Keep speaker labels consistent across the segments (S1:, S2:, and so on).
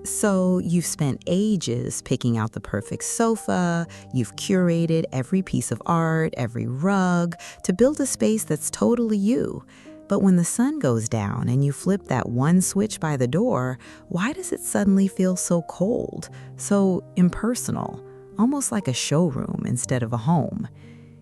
S1: So you've spent ages picking out the perfect sofa, you've curated every piece of art, every rug, to build a space that's totally you. But when the sun goes down and you flip that one switch by the door, why does it suddenly feel so cold, so impersonal, almost like a showroom instead of a home?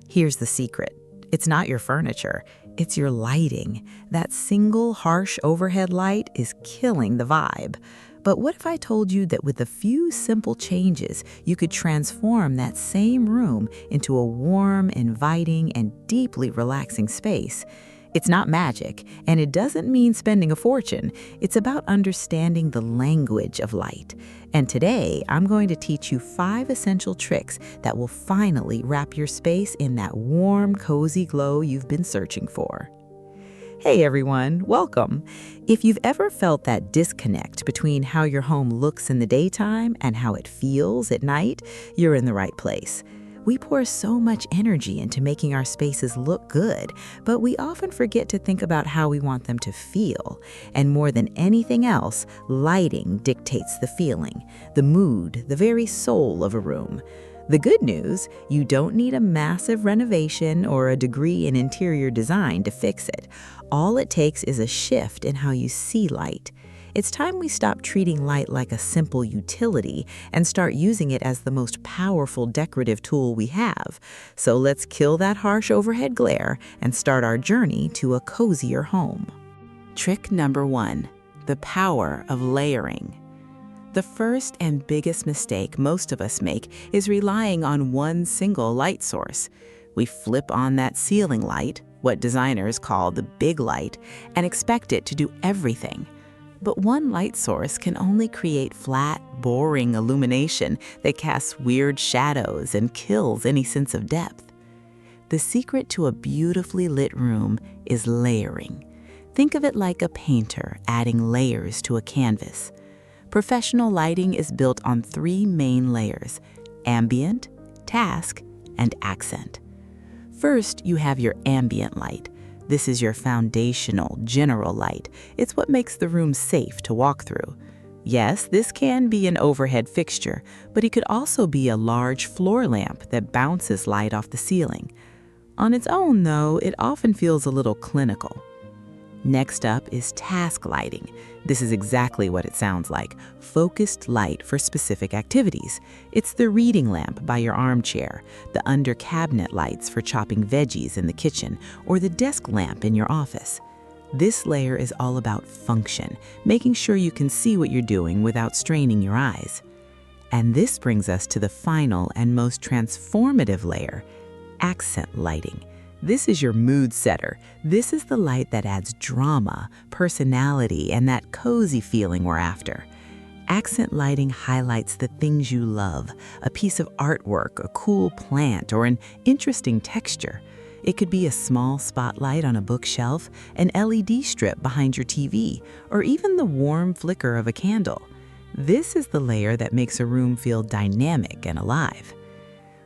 S1: Here's the secret. It's not your furniture, it's your lighting. That single harsh overhead light is killing the vibe. But what if I told you that with a few simple changes, you could transform that same room into a warm, inviting, and deeply relaxing space? It's not magic, and it doesn't mean spending a fortune. It's about understanding the language of light. And today, I'm going to teach you 5 essential tricks that will finally wrap your space in that warm, cozy glow you've been searching for. Hey everyone, welcome. If you've ever felt that disconnect between how your home looks in the daytime and how it feels at night, you're in the right place. We pour so much energy into making our spaces look good, but we often forget to think about how we want them to feel. And more than anything else, lighting dictates the feeling, the mood, the very soul of a room. The good news, you don't need a massive renovation or a degree in interior design to fix it. All it takes is a shift in how you see light. It's time we stop treating light like a simple utility and start using it as the most powerful decorative tool we have. So let's kill that harsh overhead glare and start our journey to a cozier home.
S2: Trick number 1, the power of layering. The first and biggest mistake most of us make is relying on one single light source. We flip on that ceiling light, what designers call the big light, and expect it to do everything. But one light source can only create flat, boring illumination that casts weird shadows and kills any sense of depth. The secret to a beautifully lit room is layering. Think of it like a painter adding layers to a canvas. Professional lighting is built on 3 main layers: ambient, task, and accent. First, you have your ambient light. This is your foundational, general light. It's what makes the room safe to walk through. Yes, this can be an overhead fixture, but it could also be a large floor lamp that bounces light off the ceiling. On its own, though, it often feels a little clinical. Next up is task lighting. This is exactly what it sounds like, focused light for specific activities. It's the reading lamp by your armchair, the under cabinet lights for chopping veggies in the kitchen, or the desk lamp in your office. This layer is all about function, making sure you can see what you're doing without straining your eyes. And this brings us to the final and most transformative layer, accent lighting. This is your mood setter. This is the light that adds drama, personality, and that cozy feeling we're after. Accent lighting highlights the things you love, a piece of artwork, a cool plant, or an interesting texture. It could be a small spotlight on a bookshelf, an LED strip behind your TV, or even the warm flicker of a candle. This is the layer that makes a room feel dynamic and alive.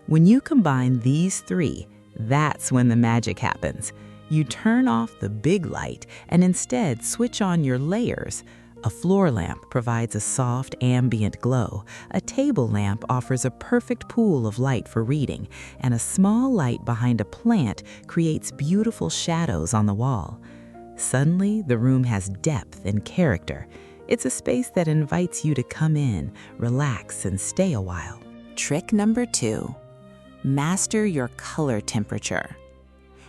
S2: When you combine these 3, that's when the magic happens. You turn off the big light and instead switch on your layers. A floor lamp provides a soft ambient glow. A table lamp offers a perfect pool of light for reading, and a small light behind a plant creates beautiful shadows on the wall. Suddenly, the room has depth and character. It's a space that invites you to come in, relax, and stay a while. Trick number 2. Master your color temperature.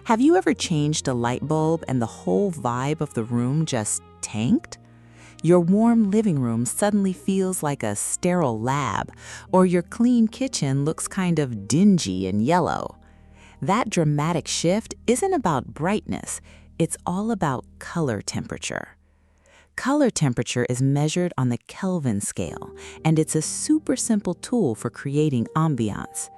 S2: Have you ever changed a light bulb and the whole vibe of the room just tanked? Your warm living room suddenly feels like a sterile lab, or your clean kitchen looks kind of dingy and yellow. That dramatic shift isn't about brightness, it's all about color temperature. Color temperature is measured on the Kelvin scale, and it's a super simple tool for creating ambiance.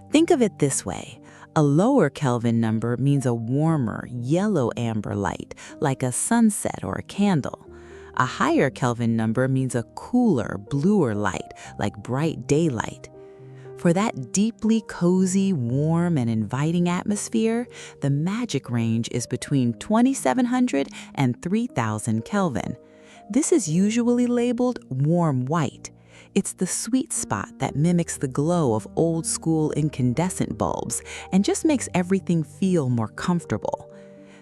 S2: Think of it this way. A lower Kelvin number means a warmer, yellow-amber light, like a sunset or a candle. A higher Kelvin number means a cooler, bluer light, like bright daylight. For that deeply cozy, warm, and inviting atmosphere, the magic range is between 2700 and 3000 Kelvin. This is usually labeled warm white. It's the sweet spot that mimics the glow of old-school incandescent bulbs and just makes everything feel more comfortable.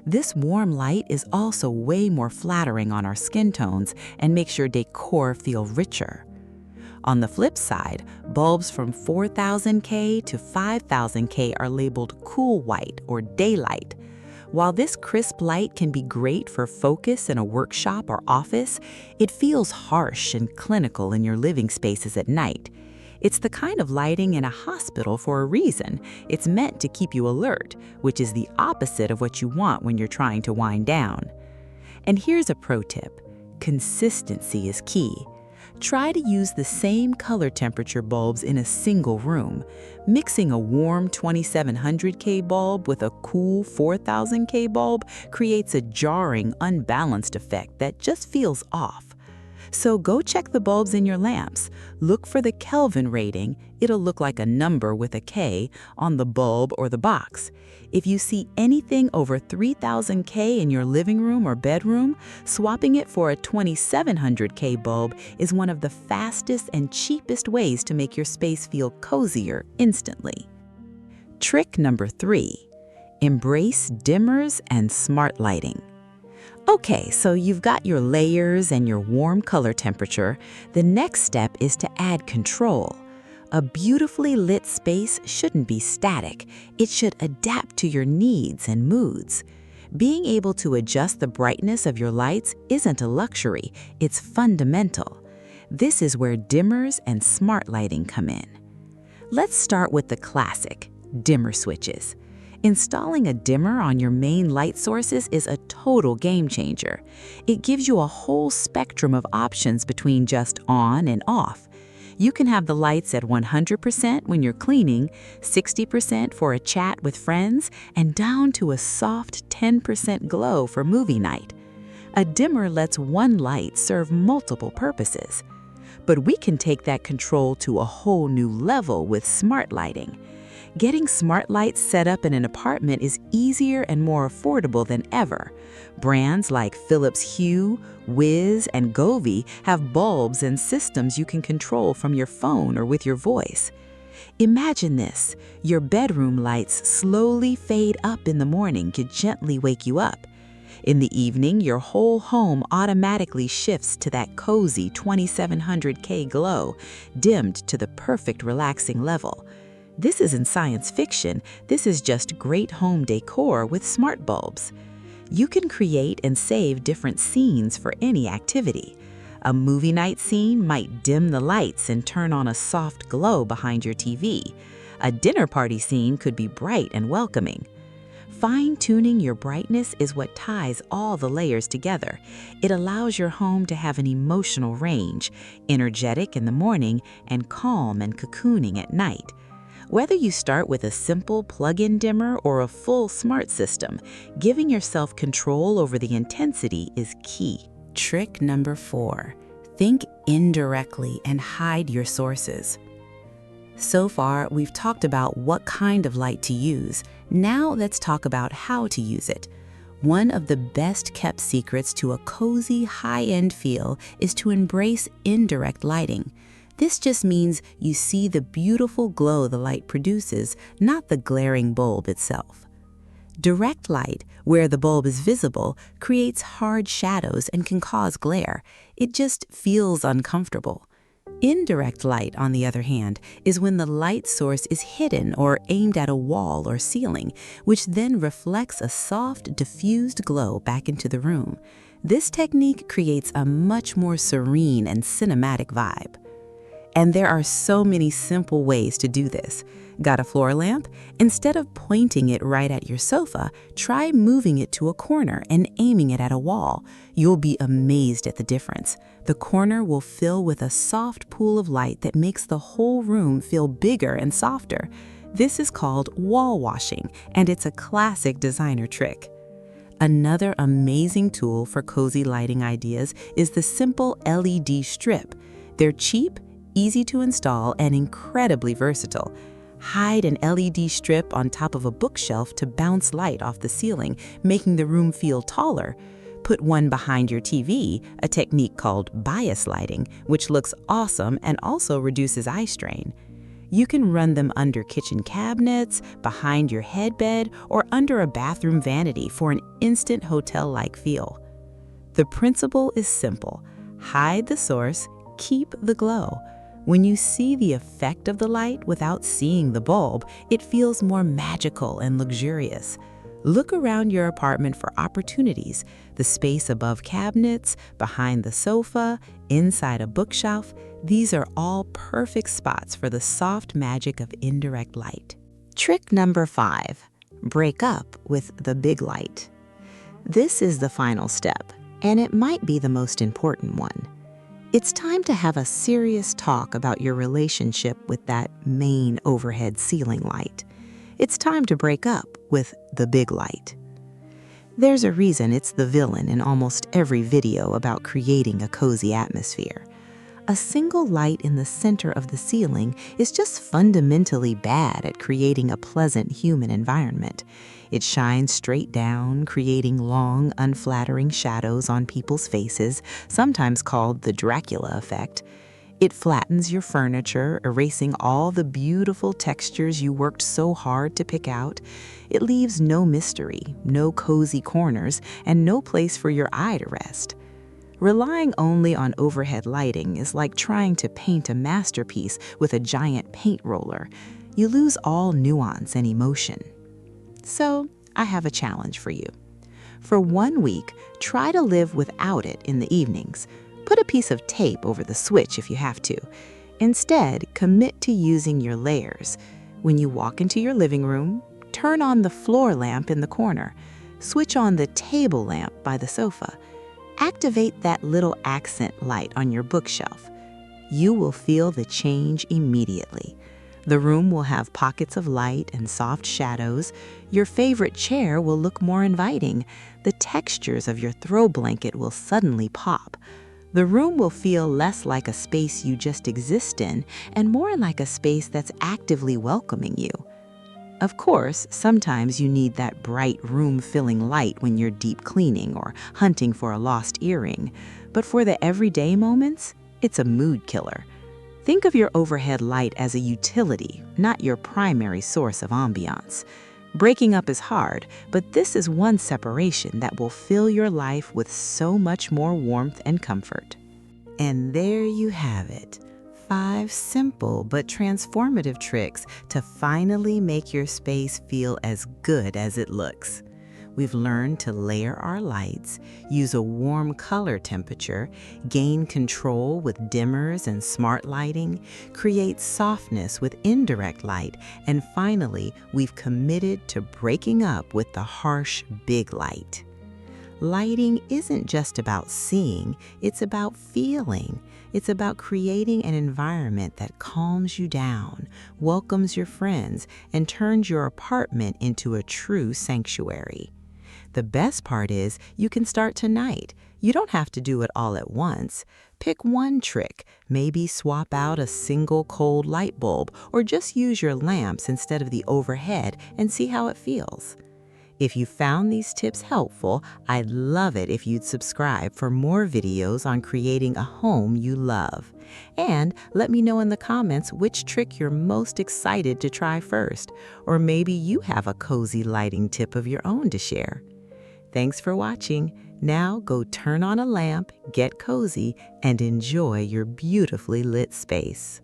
S2: This warm light is also way more flattering on our skin tones and makes your decor feel richer. On the flip side, bulbs from 4000K to 5000K are labeled cool white or daylight. While this crisp light can be great for focus in a workshop or office, it feels harsh and clinical in your living spaces at night. It's the kind of lighting in a hospital for a reason. It's meant to keep you alert, which is the opposite of what you want when you're trying to wind down. And here's a pro tip. Consistency is key. Try to use the same color temperature bulbs in a single room. Mixing a warm 2700K bulb with a cool 4000K bulb creates a jarring, unbalanced effect that just feels off. So go check the bulbs in your lamps. Look for the Kelvin rating. It'll look like a number with a K on the bulb or the box. If you see anything over 3000K in your living room or bedroom, swapping it for a 2700K bulb is one of the fastest and cheapest ways to make your space feel cozier instantly. Trick number 3. Embrace dimmers and smart lighting. Okay, so you've got your layers and your warm color temperature. The next step is to add control. A beautifully lit space shouldn't be static. It should adapt to your needs and moods. Being able to adjust the brightness of your lights isn't a luxury, it's fundamental. This is where dimmers and smart lighting come in. Let's start with the classic, dimmer switches. Installing a dimmer on your main light sources is a total game changer. It gives you a whole spectrum of options between just on and off. You can have the lights at 100% when you're cleaning, 60% for a chat with friends, and down to a soft 10% glow for movie night. A dimmer lets one light serve multiple purposes. But we can take that control to a whole new level with smart lighting. Getting smart lights set up in an apartment is easier and more affordable than ever. Brands like Philips Hue, Wiz, and Govee have bulbs and systems you can control from your phone or with your voice. Imagine this: your bedroom lights slowly fade up in the morning to gently wake you up. In the evening, your whole home automatically shifts to that cozy 2700K glow, dimmed to the perfect relaxing level. This isn't science fiction, this is just great home decor with smart bulbs. You can create and save different scenes for any activity. A movie night scene might dim the lights and turn on a soft glow behind your TV. A dinner party scene could be bright and welcoming. Fine-tuning your brightness is what ties all the layers together. It allows your home to have an emotional range, energetic in the morning and calm and cocooning at night. Whether you start with a simple plug-in dimmer or a full smart system, giving yourself control over the intensity is key. Trick number 4. Think indirectly and hide your sources. So far, we've talked about what kind of light to use. Now let's talk about how to use it. One of the best-kept secrets to a cozy, high-end feel is to embrace indirect lighting. This just means you see the beautiful glow the light produces, not the glaring bulb itself. Direct light, where the bulb is visible, creates hard shadows and can cause glare. It just feels uncomfortable. Indirect light, on the other hand, is when the light source is hidden or aimed at a wall or ceiling, which then reflects a soft, diffused glow back into the room. This technique creates a much more serene and cinematic vibe. And there are so many simple ways to do this. Got a floor lamp? Instead of pointing it right at your sofa, try moving it to a corner and aiming it at a wall. You'll be amazed at the difference. The corner will fill with a soft pool of light that makes the whole room feel bigger and softer. This is called wall washing, and it's a classic designer trick. Another amazing tool for cozy lighting ideas is the simple LED strip. They're cheap, easy to install, and incredibly versatile. Hide an LED strip on top of a bookshelf to bounce light off the ceiling, making the room feel taller. Put one behind your TV, a technique called bias lighting, which looks awesome and also reduces eye strain. You can run them under kitchen cabinets, behind your headbed, or under a bathroom vanity for an instant hotel-like feel. The principle is simple. Hide the source, keep the glow. When you see the effect of the light without seeing the bulb, it feels more magical and luxurious. Look around your apartment for opportunities, the space above cabinets, behind the sofa, inside a bookshelf. These are all perfect spots for the soft magic of indirect light.
S1: Trick number 5, break up with the big light. This is the final step, and it might be the most important one. It's time to have a serious talk about your relationship with that main overhead ceiling light. It's time to break up with the big light. There's a reason it's the villain in almost every video about creating a cozy atmosphere. A single light in the center of the ceiling is just fundamentally bad at creating a pleasant human environment. It shines straight down, creating long, unflattering shadows on people's faces, sometimes called the Dracula effect. It flattens your furniture, erasing all the beautiful textures you worked so hard to pick out. It leaves no mystery, no cozy corners, and no place for your eye to rest. Relying only on overhead lighting is like trying to paint a masterpiece with a giant paint roller. You lose all nuance and emotion. So, I have a challenge for you. For 1 week, try to live without it in the evenings. Put a piece of tape over the switch if you have to. Instead, commit to using your layers. When you walk into your living room, turn on the floor lamp in the corner. Switch on the table lamp by the sofa. Activate that little accent light on your bookshelf. You will feel the change immediately. The room will have pockets of light and soft shadows. Your favorite chair will look more inviting. The textures of your throw blanket will suddenly pop. The room will feel less like a space you just exist in and more like a space that's actively welcoming you. Of course, sometimes you need that bright room-filling light when you're deep cleaning or hunting for a lost earring. But for the everyday moments, it's a mood killer. Think of your overhead light as a utility, not your primary source of ambiance. Breaking up is hard, but this is one separation that will fill your life with so much more warmth and comfort. And there you have it. 5 simple but transformative tricks to finally make your space feel as good as it looks. We've learned to layer our lights, use a warm color temperature, gain control with dimmers and smart lighting, create softness with indirect light, and finally, we've committed to breaking up with the harsh big light. Lighting isn't just about seeing, it's about feeling. It's about creating an environment that calms you down, welcomes your friends, and turns your apartment into a true sanctuary. The best part is you can start tonight. You don't have to do it all at once. Pick one trick, maybe swap out a single cold light bulb or just use your lamps instead of the overhead and see how it feels. If you found these tips helpful, I'd love it if you'd subscribe for more videos on creating a home you love. And let me know in the comments which trick you're most excited to try first, or maybe you have a cozy lighting tip of your own to share. Thanks for watching. Now go turn on a lamp, get cozy, and enjoy your beautifully lit space.